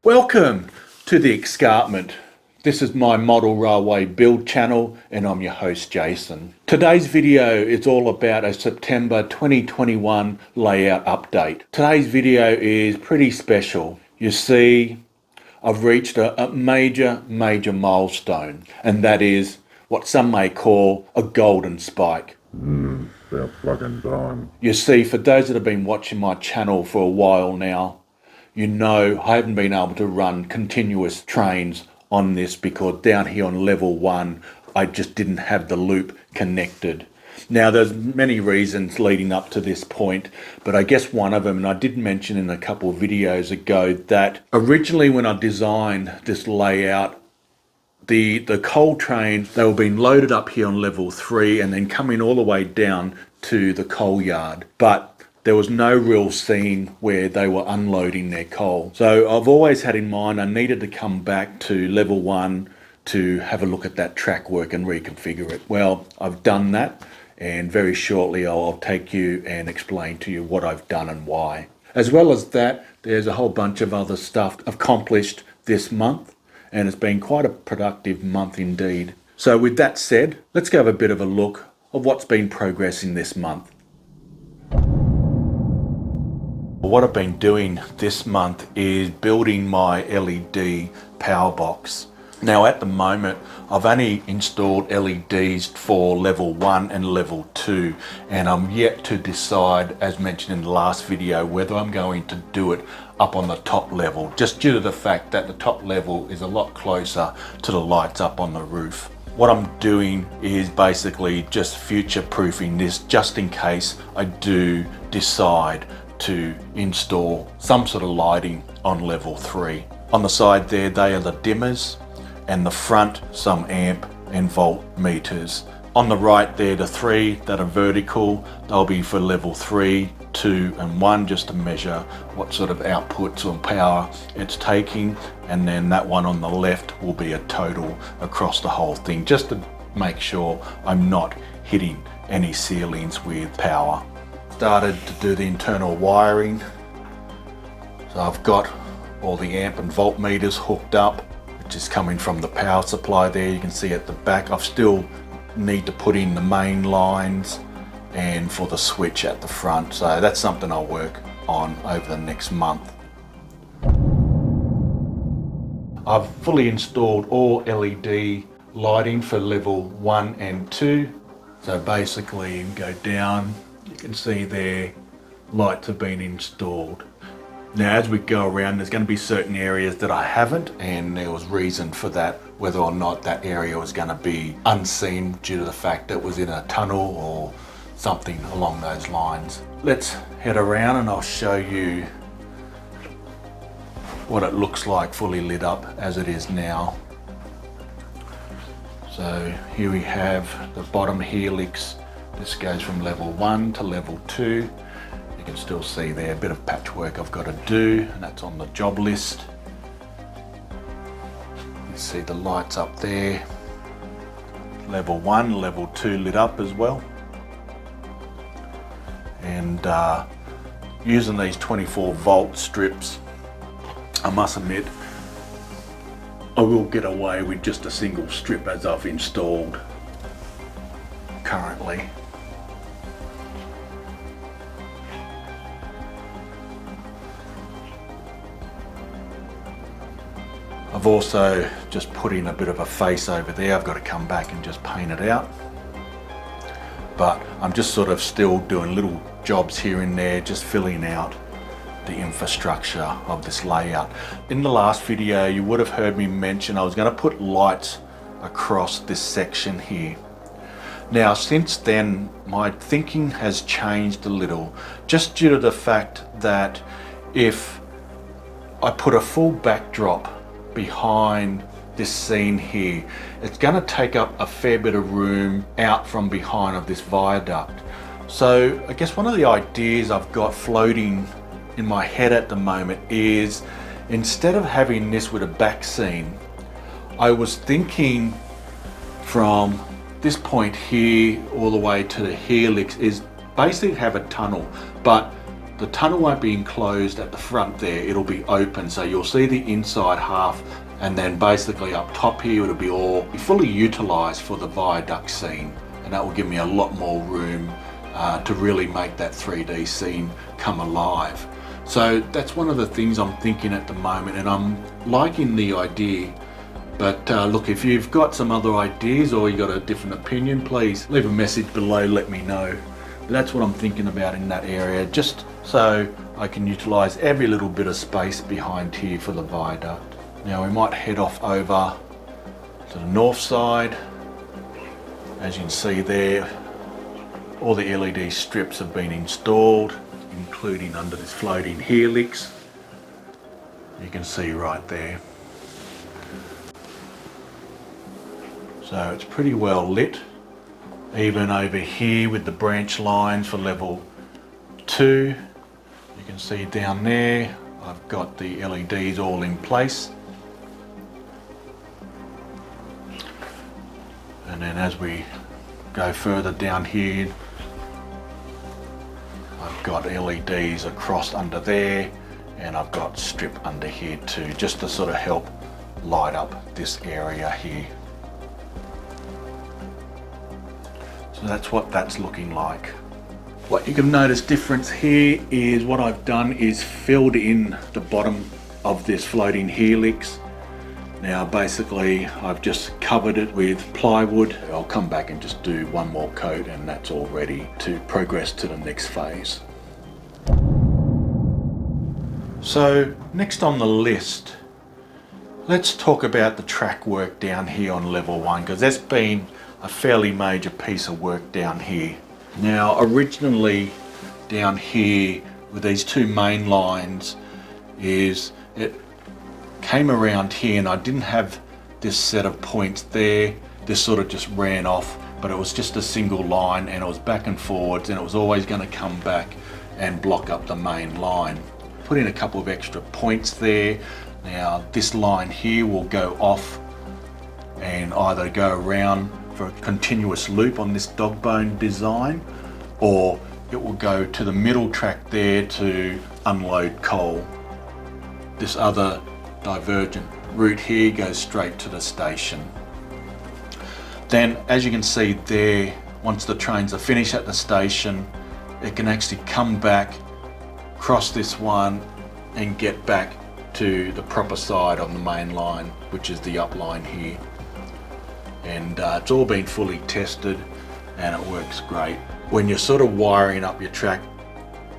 Welcome to the Escarpment. This is my model railway build channel and I'm your host Jason. Today's video is all about a September 2021 layout update. Today's video is pretty special. You see, I've reached a major milestone, and that is what some may call a golden spike. About fucking time. You see, for those that have been watching my channel for a while now, you know I haven't been able to run continuous trains on this because down here on level 1 I just didn't have the loop connected. Now there's many reasons leading up to this point, but I guess one of them, and I did mention in a couple of videos ago, that originally when I designed this layout, the coal trains, they were being loaded up here on level 3 and then coming all the way down to the coal yard, but there was no real scene where they were unloading their coal. So I've always had in mind I needed to come back to level 1 to have a look at that track work and reconfigure it. Well, I've done that, and very shortly I'll take you and explain to you what I've done and why. As well as that, there's a whole bunch of other stuff accomplished this month, and it's been quite a productive month indeed. So with that said, let's go have a bit of a look of what's been progressing this month. What I've been doing this month is building my LED power box. Now at the moment I've only installed LEDs for level 1 and level 2, and I'm yet to decide, as mentioned in the last video, whether I'm going to do it up on the top level, just due to the fact that the top level is a lot closer to the lights up on the roof. What I'm doing is basically just future proofing this, just in case I do decide to install some sort of lighting on level 3. On the side there, they are the dimmers, and the front some amp and volt meters. On the right there, the 3 that are vertical, they'll be for level 3, 2 and 1, just to measure what sort of outputs or power it's taking, and then that one on the left will be a total across the whole thing, just to make sure I'm not hitting any ceilings with power. Started to do the internal wiring, so I've got all the amp and volt meters hooked up, which is coming from the power supply there. You can see at the back I've still need to put in the main lines and for the switch at the front, so that's something I'll work on over the next month. I've fully installed all LED lighting for level 1 and 2, so basically you can go down. You can see there, lights have been installed. Now as we go around, there's going to be certain areas that I haven't, and there was reason for that, whether or not that area was going to be unseen due to the fact that it was in a tunnel or something along those lines. Let's head around and I'll show you what it looks like fully lit up as it is now. So here we have the bottom helix. This goes from level 1 to level 2. You can still see there a bit of patchwork I've got to do, and that's on the job list. You see the lights up there. Level 1, level 2 lit up as well. And using these 24 volt strips, I must admit, I will get away with just a single strip as I've installed currently. I've also just put in a bit of a face over there. I've got to come back and just paint it out. But I'm just sort of still doing little jobs here and there, just filling out the infrastructure of this layout. In the last video, you would have heard me mention I was going to put lights across this section here. Now, since then, my thinking has changed a little, just due to the fact that if I put a full backdrop behind this scene here, it's going to take up a fair bit of room out from behind of this viaduct. So I guess one of the ideas I've got floating in my head at the moment is, instead of having this with a back scene, I was thinking from this point here all the way to the helix is basically have a tunnel, but the tunnel won't be enclosed at the front there, it'll be open, so you'll see the inside half, and then basically up top here it'll be all fully utilized for the viaduct scene, and that will give me a lot more room to really make that 3D scene come alive. So that's one of the things I'm thinking at the moment, and I'm liking the idea. But look, if you've got some other ideas or you got a different opinion, please leave a message below, let me know. But that's what I'm thinking about in that area, just so I can utilize every little bit of space behind here for the viaduct. Now we might head off over to the north side. As you can see there, all the LED strips have been installed, including under this floating helix. You can see right there. So it's pretty well lit. Even over here with the branch lines for level 2, you can see down there I've got the LEDs all in place. And then as we go further down here, I've got LEDs across under there, and I've got strip under here too, just to sort of help light up this area here. So that's what that's looking like. What you can notice difference here is what I've done is filled in the bottom of this floating helix. Now basically I've just covered it with plywood. I'll come back and just do one more coat, and that's all ready to progress to the next phase. So next on the list, let's talk about the track work down here on level 1, because that's been a fairly major piece of work down here. Now originally down here with these two main lines is it came around here, and I didn't have this set of points there. This sort of just ran off, but it was just a single line, and it was back and forwards, and it was always going to come back and block up the main line. Put in a couple of extra points there. Now this line here will go off and either go around for a continuous loop on this dog bone design, or it will go to the middle track there to unload coal. This other divergent route here goes straight to the station. Then as you can see there, once the trains are finished at the station, it can actually come back, cross this one, and get back to the proper side on the main line, which is the up line here. And it's all been fully tested, and it works great. When you're sort of wiring up your track,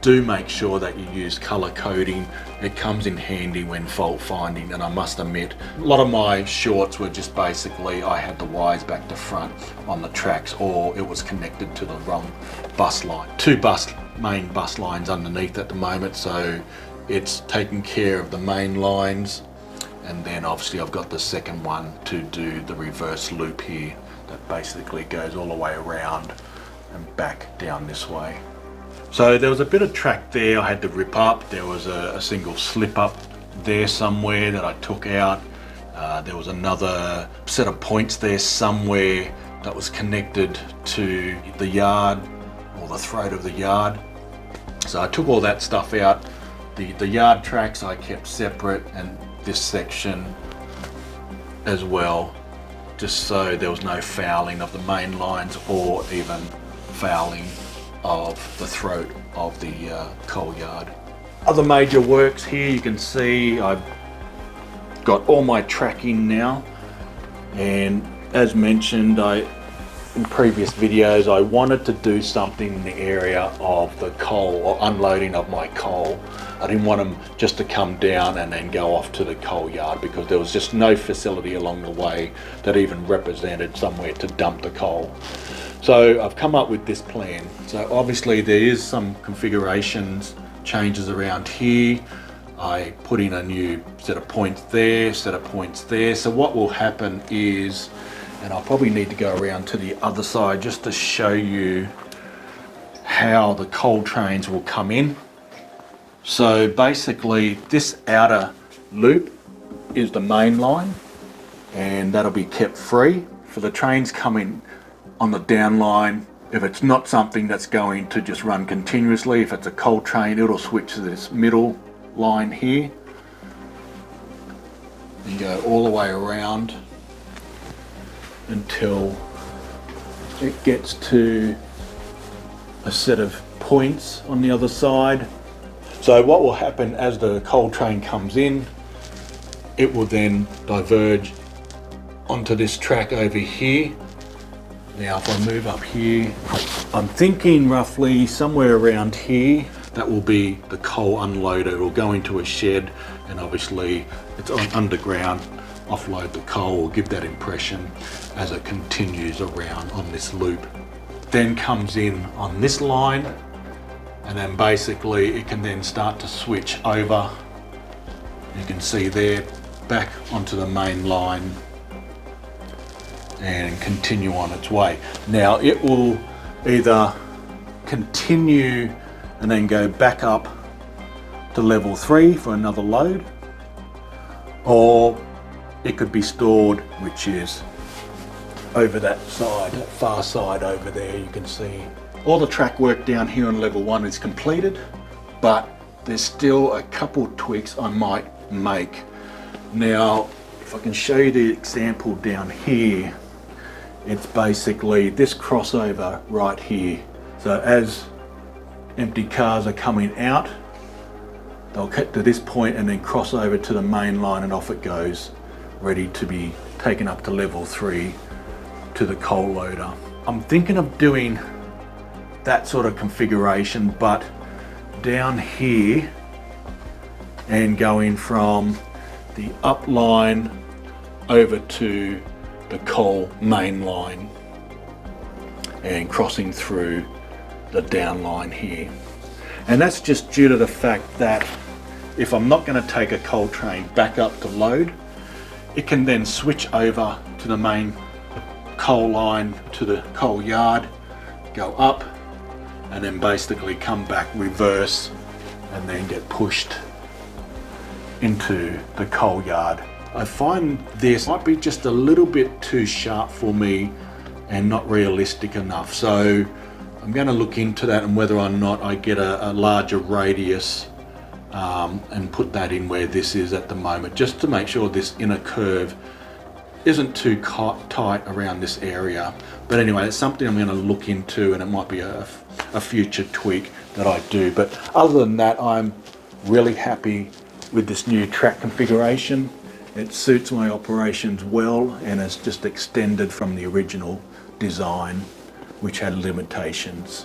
do make sure that you use color coding. It comes in handy when fault finding, and I must admit, a lot of my shorts were just basically I had the wires back to front on the tracks, or it was connected to the wrong bus line. Two main bus lines underneath at the moment, so it's taking care of the main lines. And then obviously I've got the second one to do the reverse loop here that basically goes all the way around and back down this way. So there was a bit of track there I had to rip up. There was a single slip up there somewhere that I took out. There was another set of points there somewhere that was connected to the yard, or the throat of the yard. So I took all that stuff out. The yard tracks I kept separate, and this section as well, just so there was no fouling of the main lines or even fouling of the throat of the coal yard. Other major works here, you can see I've got all my tracking now, and as mentioned in previous videos, I wanted to do something in the area of the coal, or unloading of my coal. I didn't want them just to come down and then go off to the coal yard, because there was just no facility along the way that even represented somewhere to dump the coal. So I've come up with this plan. So obviously there is some configurations changes around here. I put in a new set of points there, set of points there. So what will happen is, and I'll probably need to go around to the other side just to show you how the coal trains will come in. So basically this outer loop is the main line, and that'll be kept free for the trains coming on the down line, if it's not something that's going to just run continuously, if it's a coal train, it'll switch to this middle line here and go all the way around until it gets to a set of points on the other side. So what will happen as the coal train comes in, it will then diverge onto this track over here. Now if I move up here, I'm thinking roughly somewhere around here, that will be the coal unloader. It will go into a shed, and obviously it's on underground, offload the coal, or give that impression as it continues around on this loop. Then comes in on this line, and then basically it can then start to switch over. You can see there, back onto the main line and continue on its way. Now it will either continue and then go back up to level 3 for another load, or it could be stored, which is over that side, that far side over there. You can see all the track work down here on level 1 is completed, but there's still a couple tweaks I might make. Now if I can show you the example down here, it's basically this crossover right here. So as empty cars are coming out, they'll get to this point and then cross over to the main line, and off it goes, ready to be taken up to level 3 to the coal loader. I'm thinking of doing that sort of configuration, but down here and going from the up line over to the coal main line and crossing through the down line here. And that's just due to the fact that if I'm not going to take a coal train back up to load, it can then switch over to the main coal line to the coal yard, go up, and then basically come back reverse and then get pushed into the coal yard. I find this might be just a little bit too sharp for me and not realistic enough. So I'm going to look into that and whether or not I get a larger radius and put that in where this is at the moment, just to make sure this inner curve isn't too tight around this area. But anyway, it's something I'm going to look into, and it might be a future tweak that I do. But other than that, I'm really happy with this new track configuration. It suits my operations well, and it's just extended from the original design, which had limitations.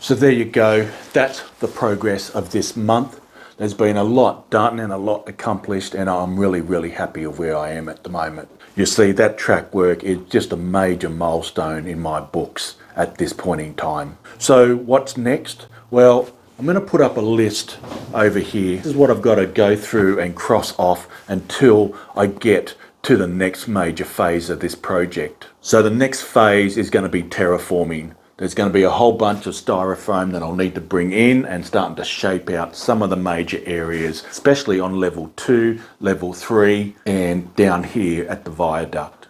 So there you go, that's the progress of this month. There's been a lot done and a lot accomplished, and I'm really happy with where I am at the moment. You see, that track work is just a major milestone in my books at this point in time. So what's next? Well, I'm going to put up a list over here. This is what I've got to go through and cross off until I get to the next major phase of this project. So the next phase is going to be terraforming. There's going to be a whole bunch of styrofoam that I'll need to bring in and starting to shape out some of the major areas, especially on level 2, level 3, and down here at the viaduct.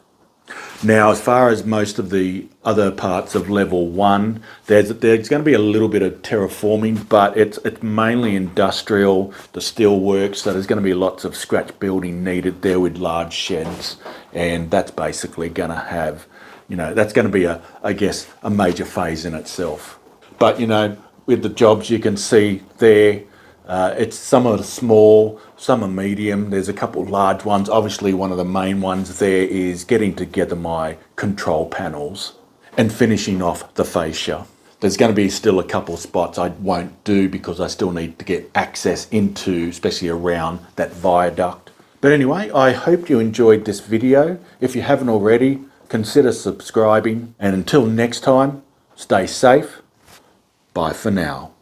Now, as far as most of the other parts of level 1, there's going to be a little bit of terraforming, but it's mainly industrial, the steel works, so there's going to be lots of scratch building needed there with large sheds, and that's basically going to have, you know, that's going to be I guess a major phase in itself. But you know, with the jobs you can see there, it's some are small, some are medium, there's a couple of large ones. Obviously one of the main ones there is getting together my control panels and finishing off the fascia. There's going to be still a couple of spots I won't do because I still need to get access into, especially around that viaduct. But anyway, I hope you enjoyed this video. If you haven't already, consider subscribing, and until next time, stay safe. Bye for now.